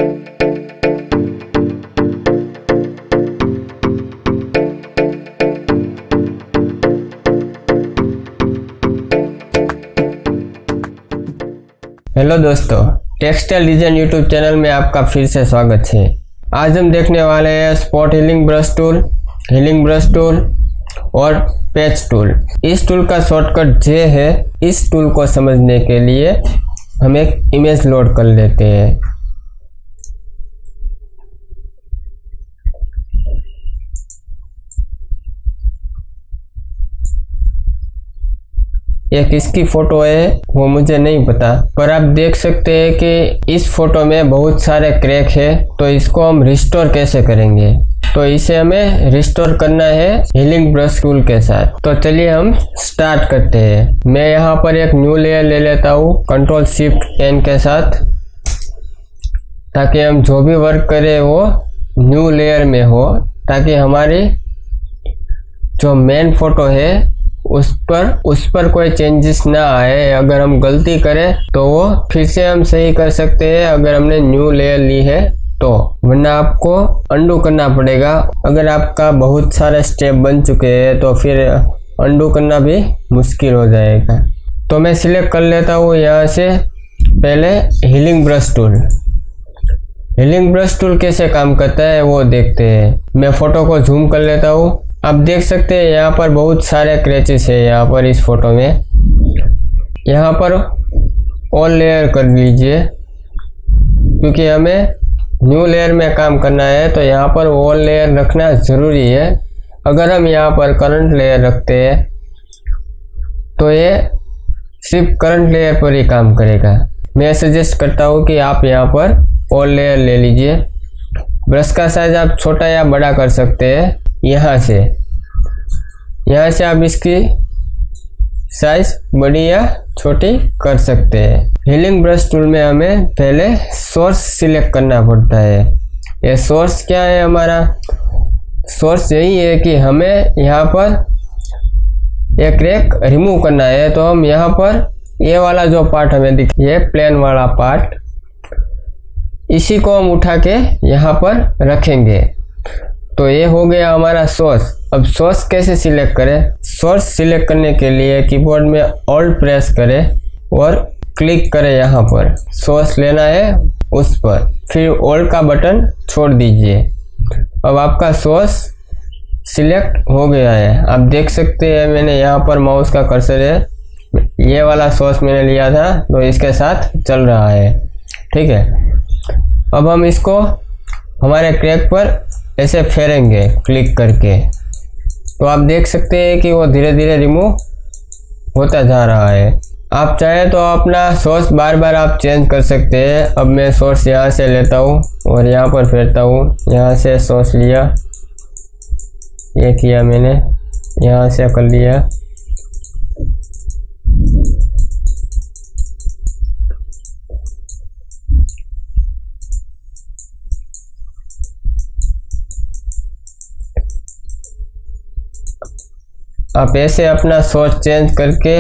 Hello दोस्तों, textile design YouTube channel में आपका फिर से स्वागत है। आज हम देखने वाले हैं spot healing brush tool, healing brush tool और पैच टूल। इस टूल का शॉर्टकट जे है। इस टूल को समझने के लिए हम एक इमेज लोड कर लेते हैं। ये किसकी फोटो है वो मुझे नहीं पता, पर आप देख सकते हैं कि इस फोटो में बहुत सारे क्रैक है। तो इसको हम रिस्टोर कैसे करेंगे, तो इसे हमें रिस्टोर करना है हीलिंग ब्रश टूल के साथ। तो चलिए हम स्टार्ट करते हैं। मैं यहाँ पर एक न्यू लेयर ले लेता हूँ Ctrl+Shift+N के साथ, ताकि हम जो भी वर्क करें वो न्यू लेयर में हो, ताकि हमारी जो मेन फोटो है उस पर कोई चेंजेस ना आए। अगर हम गलती करें तो वो फिर से हम सही कर सकते हैं अगर हमने न्यू लेयर ली है तो, वरना आपको अंडू करना पड़ेगा। अगर आपका बहुत सारे स्टेप बन चुके हैं तो फिर अंडू करना भी मुश्किल हो जाएगा। तो मैं सिलेक्ट कर लेता हूँ यहाँ से पहले healing brush tool. Healing brush tool कैसे काम करता है वो देखते हैं। मैं फोटो को जूम कर लेता हूँ। आप देख सकते हैं यहाँ पर बहुत सारे क्रैचेस है। यहाँ पर इस फोटो में यहाँ पर ऑल लेयर कर लीजिए, क्योंकि हमें न्यू लेयर में काम करना है तो यहाँ पर ऑल लेयर रखना ज़रूरी है। अगर हम यहाँ पर करंट लेयर रखते हैं तो ये सिर्फ करंट लेयर पर ही काम करेगा। मैं सजेस्ट करता हूँ कि आप यहाँ पर ऑल लेयर ले लीजिए। ब्रश का साइज आप छोटा या बड़ा कर सकते हैं। यहाँ से आप इसकी साइज बड़ी या छोटी कर सकते हैं। हीलिंग ब्रश टूल में हमें पहले सोर्स सिलेक्ट करना पड़ता है। ये सोर्स क्या है? हमारा सोर्स यही है कि हमें यहाँ पर एक क्रैक रिमूव करना है। तो हम यहाँ पर ये वाला जो पार्ट हमें दिख, ये प्लेन वाला पार्ट, इसी को हम उठा के यहाँ पर रखेंगे। तो ये हो गया हमारा सोर्स। अब सोर्स कैसे सिलेक्ट करें? सोर्स सिलेक्ट करने के लिए कीबोर्ड में ऑल्ट प्रेस करें और क्लिक करें। यहाँ पर सोर्स लेना है उस पर, फिर ऑल्ट का बटन छोड़ दीजिए। अब आपका सोर्स सिलेक्ट हो गया है। आप देख सकते हैं मैंने यहाँ पर माउस का कर्सर है, ये वाला सोर्स मैंने लिया था तो इसके साथ चल रहा है। ठीक है, अब हम इसको हमारे क्रैक पर ऐसे फेरेंगे क्लिक करके, तो आप देख सकते हैं कि वो धीरे धीरे रिमूव होता जा रहा है। आप चाहे तो अपना सोर्स बार बार आप चेंज कर सकते हैं। अब मैं सोर्स यहाँ से लेता हूँ और यहाँ पर फेरता हूँ। यहाँ से सोर्स लिया, ये किया मैंने, यहाँ से कर लिया, आप ऐसे अपना सोर्स चेंज करके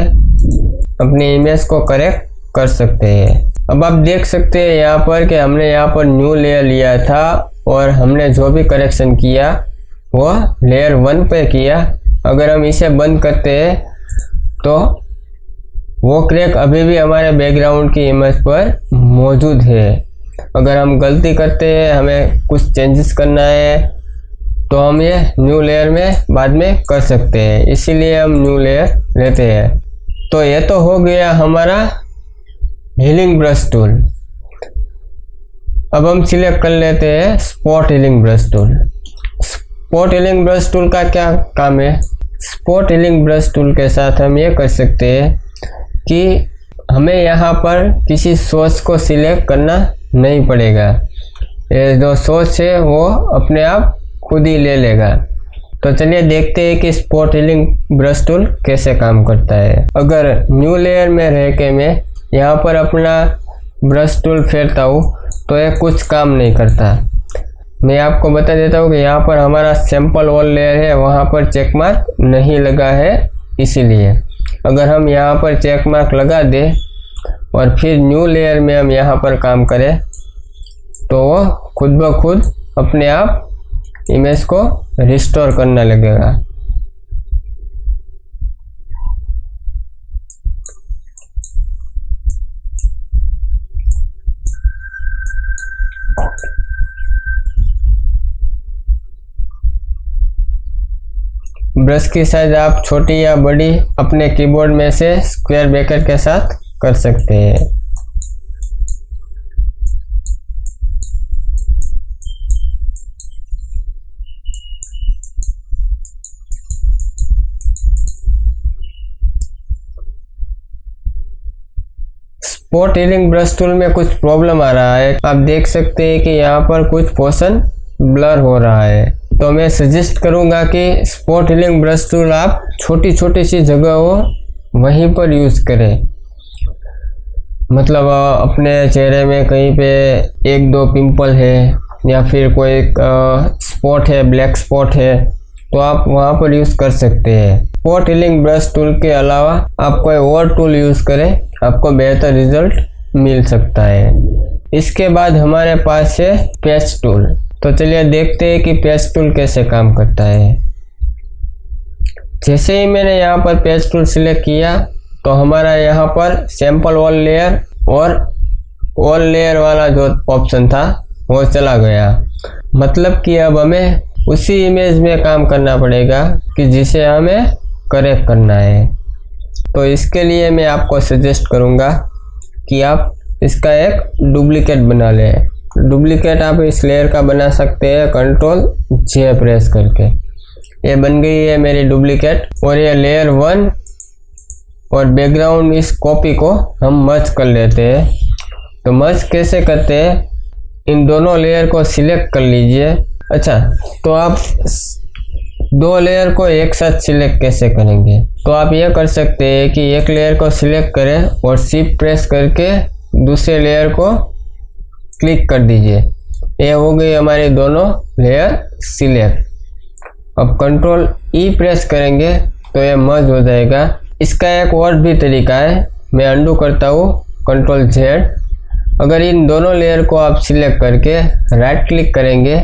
अपनी इमेज को करेक्ट कर सकते हैं। अब आप देख सकते हैं यहाँ पर कि हमने यहाँ पर न्यू लेयर लिया था और हमने जो भी करेक्शन किया वो लेयर 1 पे किया। अगर हम इसे बंद करते हैं तो वो क्रैक अभी भी हमारे बैकग्राउंड की इमेज पर मौजूद है। अगर हम गलती करते हैं, हमें कुछ चेंजेस करना है, तो हम ये न्यू लेयर में बाद में कर सकते हैं, इसीलिए हम न्यू लेयर लेते हैं। तो ये तो हो गया हमारा हीलिंग ब्रश टूल। अब हम सिलेक्ट कर लेते हैं spot healing brush tool. Spot healing brush tool का क्या काम है? स्पॉट हीलिंग ब्रश टूल के साथ हम ये कर सकते हैं कि हमें यहाँ पर किसी सोर्स को सिलेक्ट करना नहीं पड़ेगा। ये जो सोर्स है वो अपने आप खुद ही ले लेगा। तो चलिए देखते हैं कि स्पॉट हीलिंग ब्रश टूल कैसे काम करता है। अगर न्यू लेयर में रह के मैं यहाँ पर अपना ब्रश टूल फेरता हूँ तो ये कुछ काम नहीं करता। मैं आपको बता देता हूँ कि यहाँ पर हमारा सैंपल ऑल लेयर है, वहाँ पर चेक मार्क नहीं लगा है, इसीलिए। अगर हम यहाँ पर चेक मार्क लगा दें और फिर न्यू लेयर में हम यहाँ पर काम करें तो वो खुद ब खुद अपने आप इमेज को रिस्टोर करने लगेगा। ब्रश की साइज आप छोटी या बड़ी अपने कीबोर्ड में से स्क्वायर ब्रैकेट के साथ कर सकते हैं। स्पॉट हीलिंग ब्रश टूल में कुछ प्रॉब्लम आ रहा है। आप देख सकते हैं कि यहाँ पर कुछ पोर्शन ब्लर हो रहा है। तो मैं सजेस्ट करूँगा कि स्पॉट हीलिंग ब्रश टूल आप छोटी छोटी सी जगह हो वहीं पर यूज़ करें। मतलब अपने चेहरे में कहीं पे 1-2 पिंपल है या फिर कोई स्पॉट है, ब्लैक स्पॉट है, तो आप वहाँ पर यूज़ कर सकते हैं। स्पॉट हीलिंग ब्रश टूल के अलावा आप कोई और टूल यूज़ करें, आपको बेहतर रिजल्ट मिल सकता है। इसके बाद हमारे पास है पैच टूल। तो चलिए देखते हैं कि पैच टूल कैसे काम करता है। जैसे ही मैंने यहाँ पर पैच टूल सिलेक्ट किया तो हमारा यहाँ पर सैंपल ऑल लेयर और ऑल लेयर वाला जो ऑप्शन था वो चला गया। मतलब कि अब हमें उसी इमेज में काम करना पड़ेगा कि जिसे हमें करेक्ट करना है। तो इसके लिए मैं आपको सजेस्ट करूँगा कि आप इसका एक डुप्लीकेट बना लें। डुप्लीकेट आप इस लेयर का बना सकते हैं Ctrl+J प्रेस करके। ये बन गई है मेरी डुप्लीकेट। और ये लेयर 1 और बैकग्राउंड इस कॉपी को हम मर्ज कर लेते हैं। तो मर्ज कैसे करते हैं, इन दोनों लेयर को सिलेक्ट कर लीजिए। अच्छा, तो आप 2 लेयर को एक साथ सिलेक्ट कैसे करेंगे, तो आप ये कर सकते हैं कि एक लेयर को सिलेक्ट करें और शिफ्ट प्रेस करके दूसरे लेयर को क्लिक कर दीजिए। ये हो गई हमारी दोनों लेयर सिलेक्ट। अब Ctrl+E प्रेस करेंगे तो ये मर्ज हो जाएगा। इसका एक और भी तरीका है, मैं अंडू करता हूँ Ctrl+Z। अगर इन दोनों लेयर को आप सिलेक्ट करके राइट क्लिक करेंगे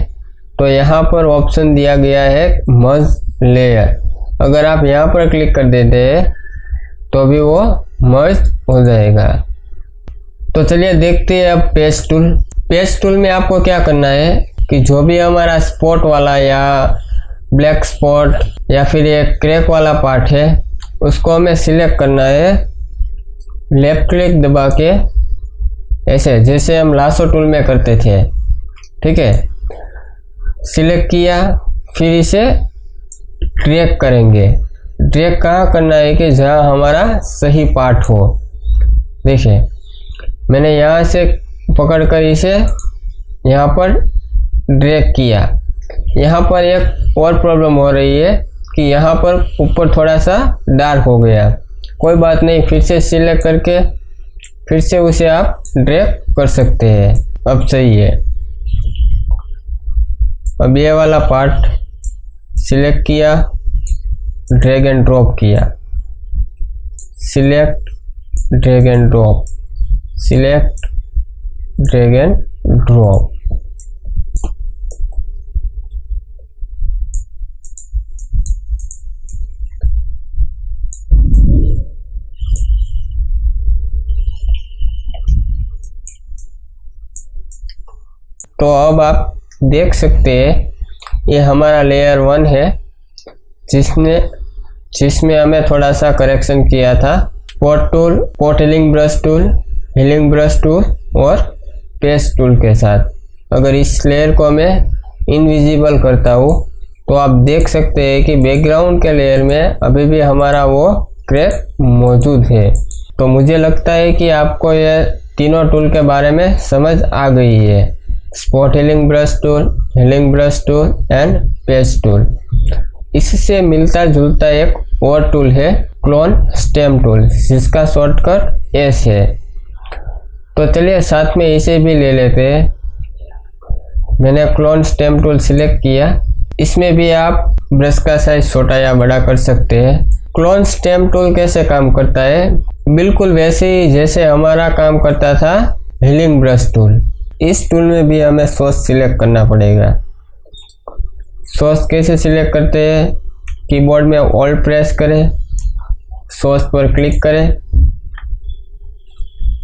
तो यहाँ पर ऑप्शन दिया गया है मर्ज लेयर। अगर आप यहाँ पर क्लिक कर देते हैं तो भी वो मर्ज हो जाएगा। तो चलिए देखते हैं अब पैच टूल। पैच टूल में आपको क्या करना है कि जो भी हमारा स्पॉट वाला या ब्लैक स्पॉट या फिर ये क्रैक वाला पार्ट है उसको हमें सिलेक्ट करना है। लेफ्ट क्लिक दबा के ऐसे, जैसे हम लासो टूल में करते थे, ठीक है। सिलेक्ट किया, फिर इसे ड्रैग करेंगे। ड्रैग कहाँ करना है कि जहाँ हमारा सही पार्ट हो। देखिए मैंने यहाँ से पकड़कर इसे यहाँ पर ड्रैग किया। यहाँ पर एक और प्रॉब्लम हो रही है कि यहाँ पर ऊपर थोड़ा सा डार्क हो गया। कोई बात नहीं, फिर से सिलेक्ट करके फिर से उसे आप ड्रैग कर सकते हैं। अब सही है। अब ये वाला पार्ट सिलेक्ट किया, ड्रैग एंड ड्रॉप किया, select, drag and drop, select, drag and drop. तो अब आप देख सकते हैं ये हमारा लेयर 1 है जिसमें हमें थोड़ा सा करेक्शन किया था। Spot tool, spot healing brush tool, healing brush tool और पैच टूल के साथ। अगर इस लेयर को मैं इनविजिबल करता हूँ तो आप देख सकते हैं कि बैकग्राउंड के लेयर में अभी भी हमारा वो क्रैक मौजूद है। तो मुझे लगता है कि आपको ये तीनों टूल के बारे में समझ आ गई है। Spot healing brush tool and patch tool. इससे मिलता जुलता एक और टूल है क्लोन स्टेम टूल, जिसका शॉर्टकट एस है। तो चलिए साथ में इसे भी ले लेते हैं। मैंने क्लोन स्टेम टूल सिलेक्ट किया। इसमें भी आप ब्रश का साइज छोटा या बड़ा कर सकते हैं। क्लोन स्टेम टूल कैसे काम करता है, बिल्कुल वैसे ही जैसे हमारा काम करता था हीलिंग ब्रश टूल। इस टूल में भी हमें सोर्स सिलेक्ट करना पड़ेगा। सोर्स कैसे सिलेक्ट करते हैं, कीबोर्ड में ऑल्ट प्रेस करें, सोर्स पर क्लिक करें,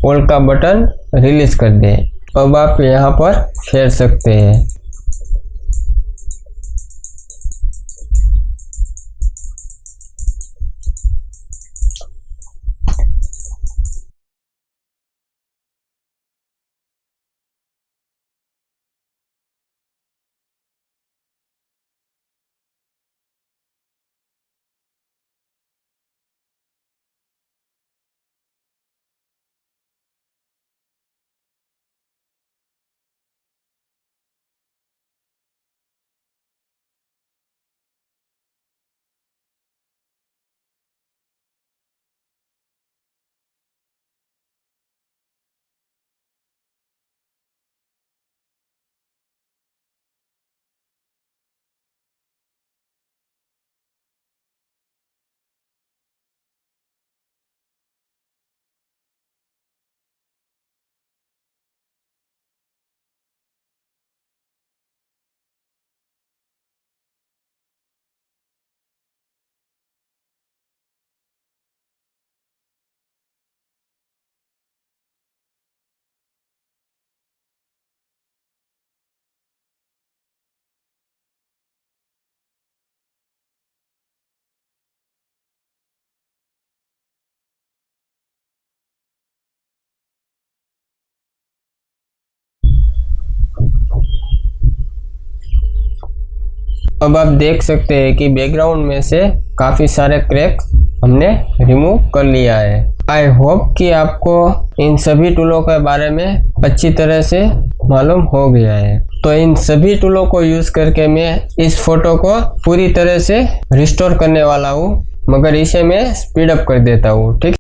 ऑल का बटन रिलीज कर दें। अब आप यहाँ पर फेर सकते हैं। अब आप देख सकते हैं कि बैकग्राउंड में से काफ़ी सारे क्रैक्स हमने रिमूव कर लिया है। आई होप कि आपको इन सभी टूलों के बारे में अच्छी तरह से मालूम हो गया है। तो इन सभी टूलों को यूज़ करके मैं इस फोटो को पूरी तरह से रिस्टोर करने वाला हूँ, मगर इसे मैं स्पीड अप कर देता हूँ। ठीक,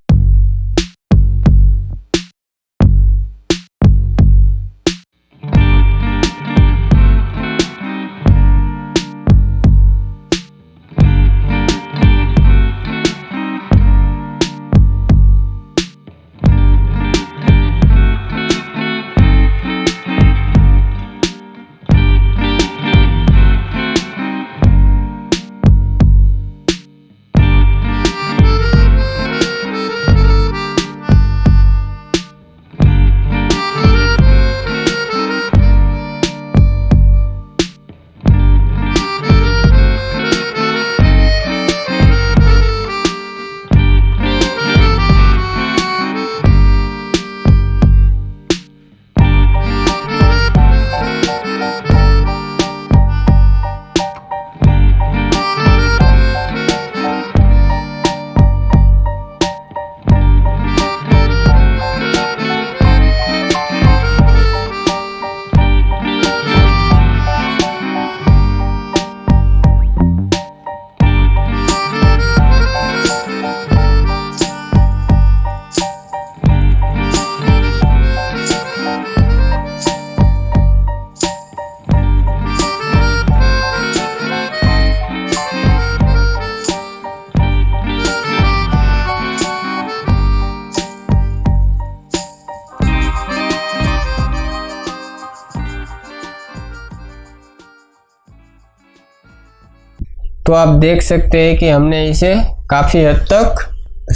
तो आप देख सकते हैं कि हमने इसे काफ़ी हद तक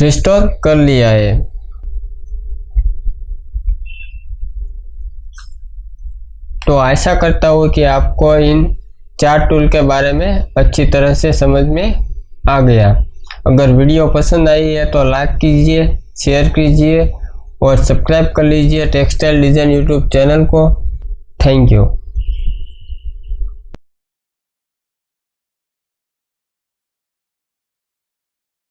रिस्टोर कर लिया है। तो आशा करता हूँ कि आपको इन 4 टूल के बारे में अच्छी तरह से समझ में आ गया। अगर वीडियो पसंद आई है तो लाइक कीजिए, शेयर कीजिए और सब्सक्राइब कर लीजिए टेक्सटाइल डिज़ाइन यूट्यूब चैनल को। Thank you.